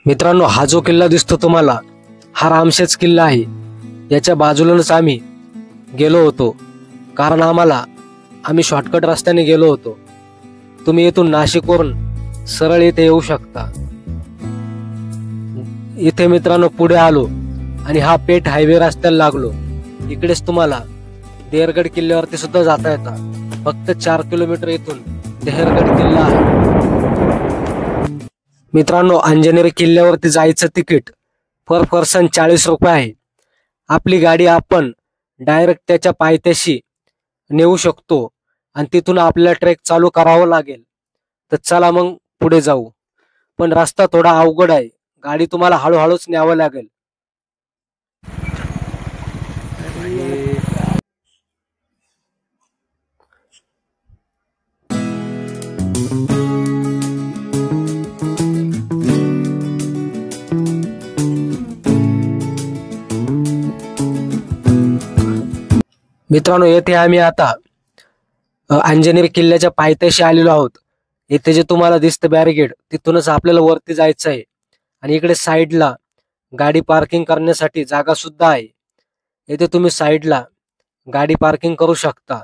मित्रांनो, हा जो किल्ला दिसतो तुम्हाला, हा रामशेज किल्ला आहे। याच्या बाजूलाच आम्ही गेलो होतो, कारण आम्ही शॉर्टकट रस्त्याने गेलो होतो। तुम्ही इथून नाशिकवरून सरळ इथे येऊ शकता। इथे मित्रांनो पुढे आलो आणि हा पेठ हायवे रस्त्याला लागलो। इकडेच तुम्हाला देहरगड किल्ल्यावरती सुद्धा जाता येतं। फक्त 4 किलोमीटर इथून देहरगड किल्ला आहे। मित्रांनो, अंजनेरी किल्ल्यावरती जायचं तिकीट पर पर्सन 40 रुपये आहे। आपली गाडी आपण डायरेक्ट त्याच्या पायथ्याशी नेऊ शकतो आणि तिथून आपल्याला ट्रेक चालू करावं लागेल। तर चला मग पुढे जाऊ, पण रस्ता थोडा अवघड आहे। गाडी तुम्हाला हळूहळूच न्यावं लागेल। मित्रांनो, येथे आम्ही आता अंजनेरी किल्ल्याच्या पायथ्याशी आलेलो आहोत। इथे जे तुम्हाला दिसतं बॅरिगेड, तिथूनच आपल्याला वरती जायचं आहे। आणि इकडे साईडला गाडी पार्किंग करण्यासाठी जागा सुद्धा आहे। इथे तुम्ही साईडला गाडी पार्किंग करू शकता।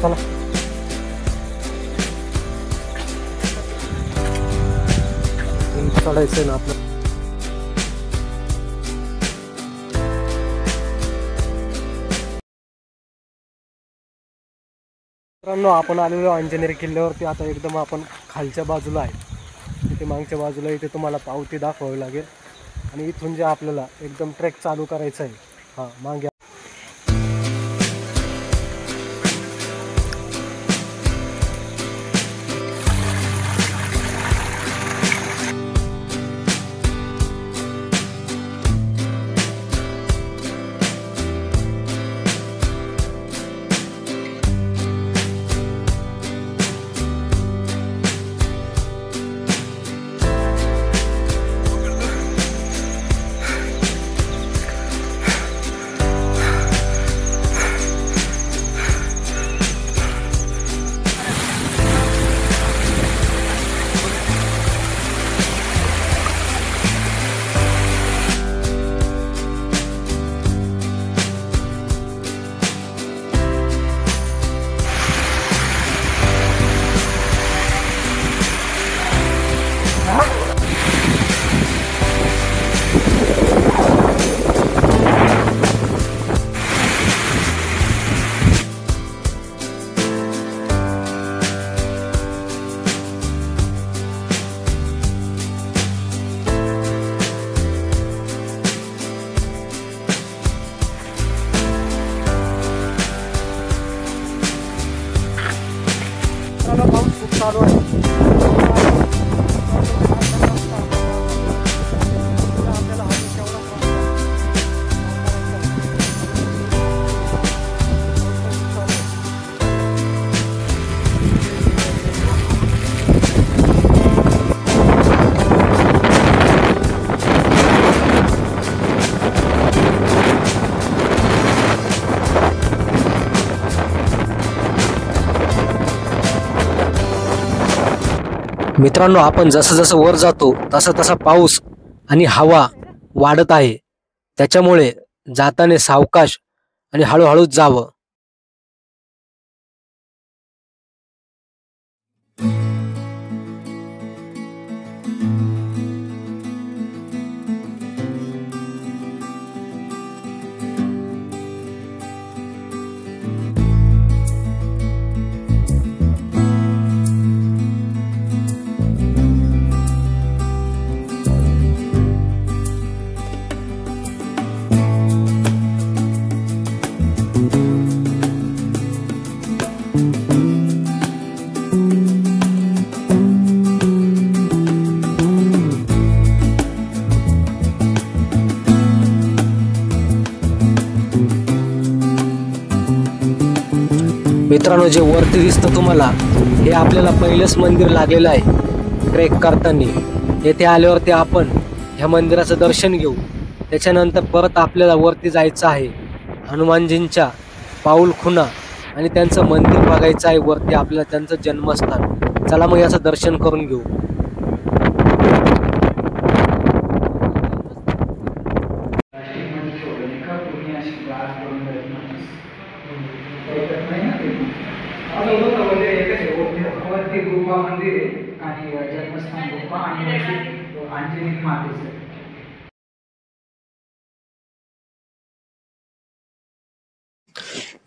चला चढायचंय ना आपलं। मित्रांनो, आपण आलेलो अंजनेरी किल्ल्यावरती। आता एकदम आपण खालच्या बाजूला आहे। इथे मागच्या बाजूला इथे तुम्हाला पावती दाखवावी लागेल आणि इथून जे आपल्याला एकदम ट्रेक चालू करायचा आहे। हा मागे खूप चालू आहे। मित्रांनो, आपण जसं जसं वर जातो तसा तसा पाऊस आणि हवा वाढत आहे। त्याच्यामुळे जाताना सावकाश आणि हळूहळूच जावं। मित्रांनो, जे वरती दिसतं तुम्हाला, हे आपल्याला पहिलेच मंदिर लागलेलं आहे ट्रेक करताना. येथे आल्यावरती आपण ह्या मंदिराचं दर्शन घेऊ. त्याच्यानंतर परत आपल्याला वरती जायचं आहे. हनुमानजींच्या पाऊल खुणा आणि त्यांचं मंदिर बघायचं आहे वरती आपल्याला, त्यांचं जन्मस्थान. चला मग याचं दर्शन करून घेऊ. गुफा मंदिर आहे आणि जन्मस्थान गुफा आणि अंजनी मातेचं.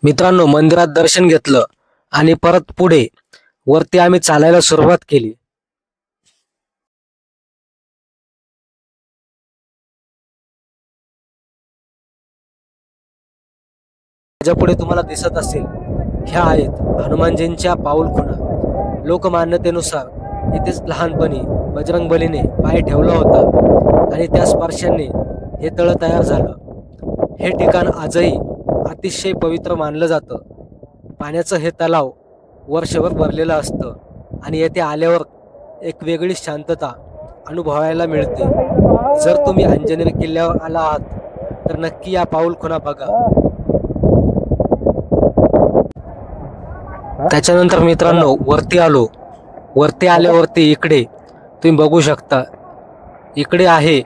मित्रांनो, मंदिरात दर्शन घेतलं आणि परत पुढे वरती आम्ही चालायला सुरुवात केली. माझ्या पुढे तुम्हाला दिसत असेल, ह्या आहेत हनुमानजींच्या पाऊल खुणा. लोकमान्यतेनुसार इथेच लहानपणी बजरंगबलीने पाय ठेवला होता आणि त्या स्पर्शाने हे तळ तयार झालं. हे ठिकाण आजही अतिशय पवित्र मानलं जातं. पाण्याचं हे तलाव वर्षभर भरलेलं असतं आणि येथे आल्यावर एक वेगळी शांतता अनुभवायला मिळते. जर तुम्ही अंजनेरी किल्ल्यावर आला आहात तर नक्की या पाऊल खुणा बघा. त्याच्यानंतर मित्रांनो, वरती आलो. वरती आल्यावरती इकडे तुम्ही बघू शकता, इकडे आहे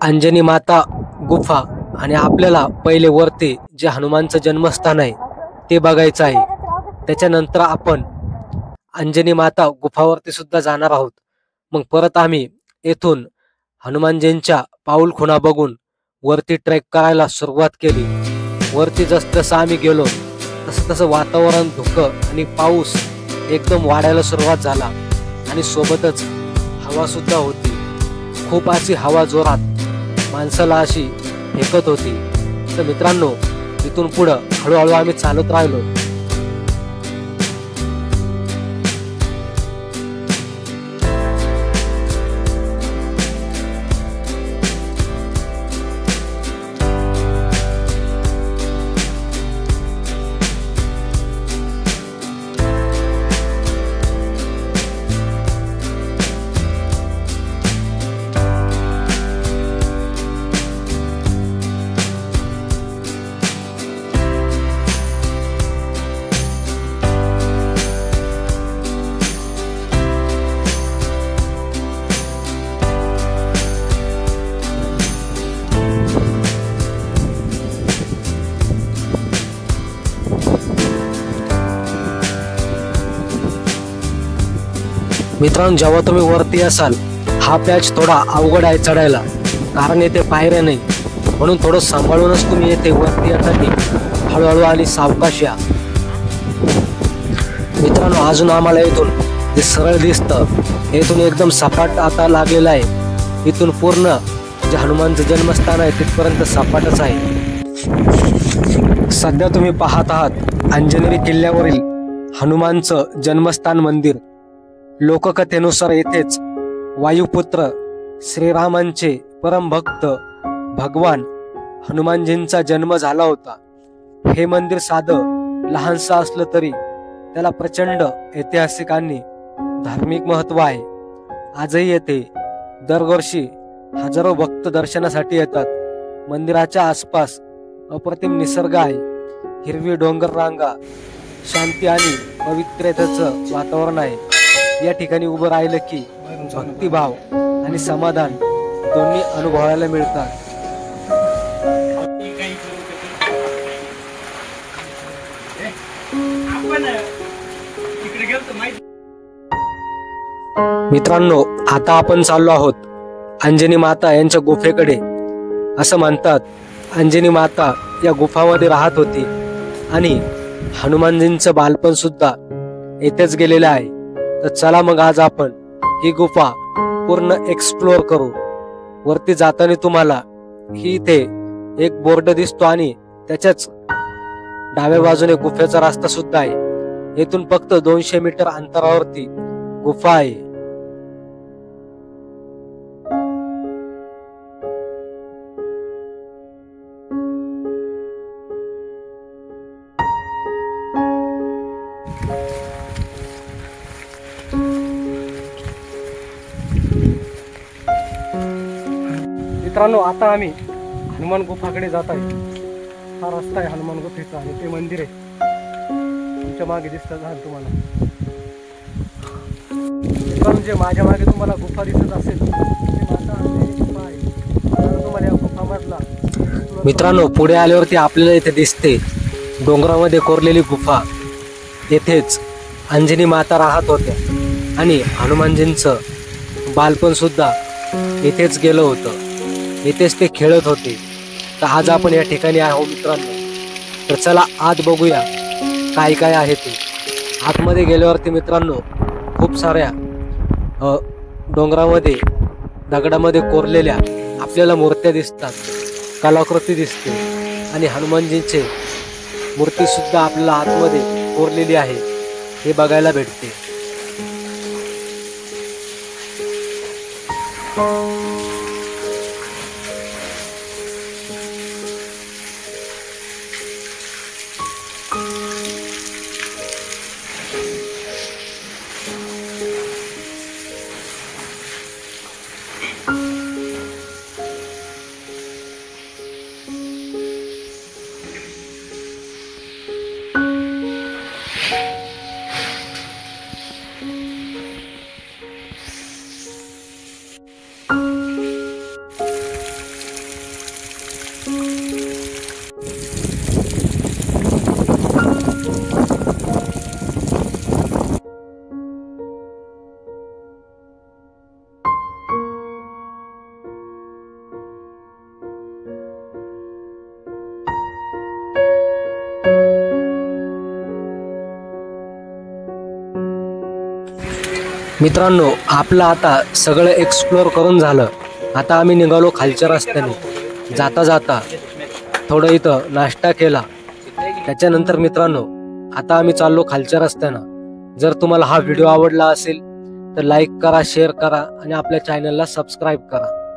अंजनी माता गुफा आणि आपल्याला पहिले वरती जे हनुमानचं जन्मस्थान आहे ते बघायचं आहे. त्याच्यानंतर आपण अंजनी माता गुफावरती सुद्धा जाणार आहोत. मग परत आम्ही येथून हनुमानजींच्या पाऊल खुणा बघून वरती ट्रेक करायला सुरुवात केली. वरती जसं आम्ही गेलो तसं वातावरण धुकं आणि पाऊस एकदम वाढायला सुरुवात झाला आणि सोबतच हवा सुद्धा होती. खूप अशी हवा जोरात माणसाला अशी फेकत होती. तर मित्रांनो, इथून पुढं हळूहळू आम्ही चालत राहिलो. मित्रांनो, जेव्हा तुम्ही वरती असाल, हा पॅच थोडा अवघड आहे चढायला, कारण येथे पायऱ्या नाही. म्हणून थोडं सांभाळूनच तुम्ही येथे वरती येताना हळूहळू आणि सावकाश या. मित्रांनो, अजून आम्हाला इथून जे सरळ दिसतं, येथून एकदम सपाट आता लागलेलं आहे. इथून पूर्ण जे हनुमानचं जन्मस्थान आहे तिथपर्यंत सपाटच आहे. सध्या तुम्ही पाहत आहात अंजनेरी किल्ल्यावरील हनुमानचं जन्मस्थान मंदिर. लोककथेनुसार येथेच वायुपुत्र श्रीरामांचे परमभक्त भगवान हनुमानजींचा जन्म झाला होता. हे मंदिर साधं लहानसं असलं तरी त्याला प्रचंड ऐतिहासिक आणि धार्मिक महत्व आहे. आजही येथे दरवर्षी हजारो भक्त दर्शनासाठी येतात. मंदिराच्या आसपास अप्रतिम निसर्ग आहे. हिरवी डोंगर रांगा, शांती आणि पवित्रतेचं वातावरण आहे. या ठिकाणी उभं राहिलं की भक्तिभाव आणि समाधान दोन्ही अनुभवायला मिळतात. मित्रांनो, आता आपण चाललो आहोत अंजनी माता यांच्या गुफेकडे. असं म्हणतात, अंजनी माता या गुफामध्ये राहत होती आणि हनुमानजींचं बालपण सुद्धा येथेच गेलेलं आहे. तर चला मग आज आपण ही गुफा पूर्ण एक्सप्लोर करू. वरती जाताना तुम्हाला ही इथे एक बोर्ड दिसतो आणि त्याच्याच डाव्या बाजूने गुफेचा रस्ता सुद्धा आहे. येथून फक्त 200 मीटर अंतरावरती गुफा आहे. मित्रांनो, आता आम्ही हनुमान गुफाकडे जात आहे. हा रस्ता आहे हनुमान गुफेचा आणि ते मंदिर आहे तुमच्या मागे दिसत आहे तुम्हाला. मित्रांनो, जे माझ्या मागे तुम्हाला गुफा दिसत असेल ते माता अंजनी गुफा आहे. आता तुम्हाला या गुफामधला मित्रांनो पुढे आल्यावरती आपल्याला इथे दिसते डोंगरामध्ये कोरलेली गुफा. येथेच अंजनी माता राहत होत्या आणि हनुमानजींचं बालपण सुद्धा इथेच गेलं होतं. इथेच ते खेळत होते. तर आज आपण या ठिकाणी आहोत मित्रांनो. तर चला आत बघूया काय काय आहे ते. आतमध्ये गेल्यावरती मित्रांनो खूप साऱ्या डोंगरामध्ये दगडामध्ये कोरलेल्या आपल्याला मूर्त्या दिसतात, कलाकृती दिसते आणि हनुमानजींचे मूर्ती सुद्धा आपल्याला आतमध्ये कोरलेली आहे हे बघायला भेटते. मित्रांनो, आपलं आता सगळं एक्सप्लोअर करून झालं. आता आम्ही निघालो खालच्या रस्त्याने. जाता जाता थोडं इथं नाश्ता केला. त्याच्यानंतर मित्रांनो आता आम्ही चाललो खालच्या रस्त्यानं. जर तुम्हाला हा व्हिडिओ आवडला असेल तर लाईक करा, शेअर करा आणि आपल्या चॅनलला सबस्क्राईब करा.